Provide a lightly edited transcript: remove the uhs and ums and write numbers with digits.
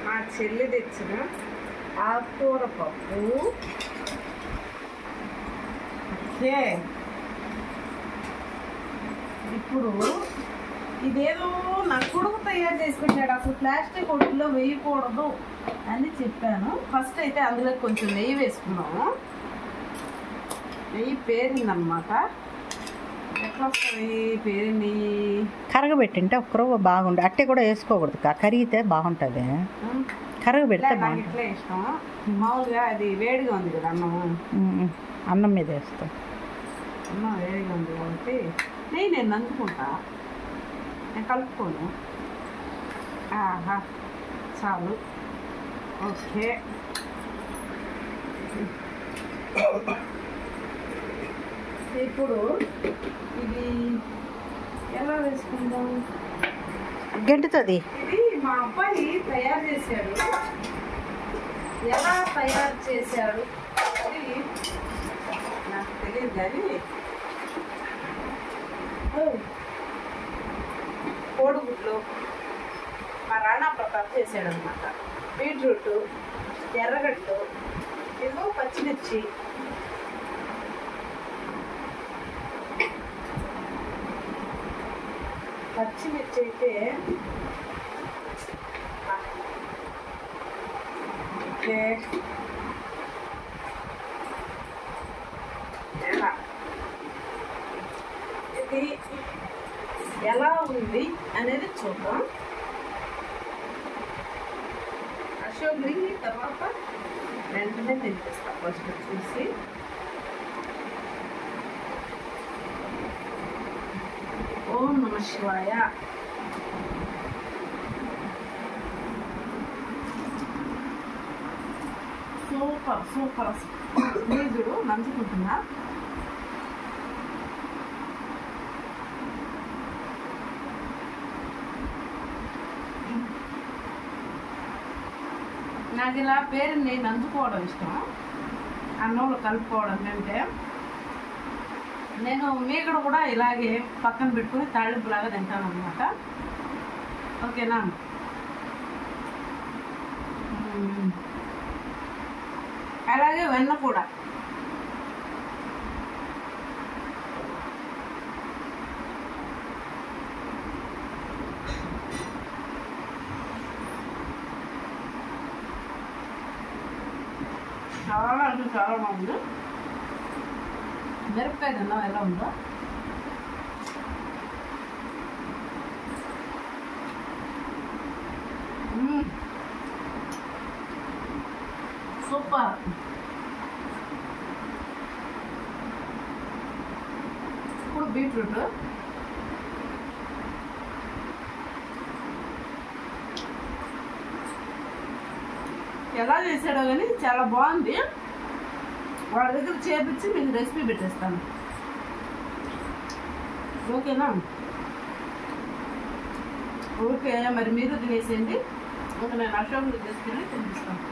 మా చెల్లి తెచ్చిన ఆకుకూర పప్పు. ఓకే, ఇప్పుడు ఇదేదో నా కొడుకు తయారు చేసి పెట్టాడు. అసలు ప్లాస్టిక్ ఒడ్డులో వేయకూడదు అని చెప్పాను. ఫస్ట్ అయితే అందులో కొంచెం నెయ్యి వేసుకున్నాము. నెయ్యి పేరిందనమాట. ఎట్లా వస్తుంది పేరింది? కరగబెట్టింటే ఒక్కరో బాగుండు. అట్టే కూడా వేసుకోకూడదు, కరిగితే బాగుంటుంది. కరగబెడితే నాకు ఇట్లా ఇష్టం. మామూలుగా అది వేడిగా ఉంది కదా అన్నము, అన్నం మీద వేస్తాం. అన్నం వేడిగా ఉంది కాబట్టి నేను నంచుకుంటా, నేను కలుపుకోను. ఆహా, చాలు. ఓకే, ఇప్పుడు ఇది ఎలా వేసుకుందాం? గంటుతుంది. ఇది మా అబ్బాయి తయారు చేశాడు. ఎలా తయారు చేశాడు అది నాకు తెలియదు, కానీ కోడిగుడ్లు మా రాణా ప్రతాప్ చేశాడు అనమాట. బీట్రూట్, ఎర్రగడ్డలు, ఏదో పచ్చిమిర్చి, పచ్చిమిర్చి అయితే ఓకే, ఇది ఎలా ఉంది అనేది చూద్దాం. అశోక్ని తర్వాత వెంటనే తినిపిస్తాం. ఫస్ట్ చూసి ఓం నమః శివాయ. Super super. చూడు నంచుకుంటున్నా. నాకు ఇలా పేరుని నంచుకోవడం ఇష్టం, అన్నంలో కలుపుకోవడం కంటే. నేను మీగడ కూడా ఇలాగే పక్కన పెట్టుకుని తాళింపులాగా తింటాను అనమాట. ఓకేనా? అలాగే వెన్న కూడా. చాలా అంటే చాలా బాగుంది. మిరపకాయ తిన్నాం ఎలా ఉందో. సూపర్. ఇప్పుడు బీట్రూట్ ఎలా చేసాడో కానీ చాలా బాగుంది. వాడి దగ్గర చేపించి మీకు రెసిపీ పెట్టేస్తాను. ఓకేనా? ఓకే, మరి మీరు తినేసేయండి. ఇంకా నేను అశోక్ రెసిపీని తినిపిస్తాను.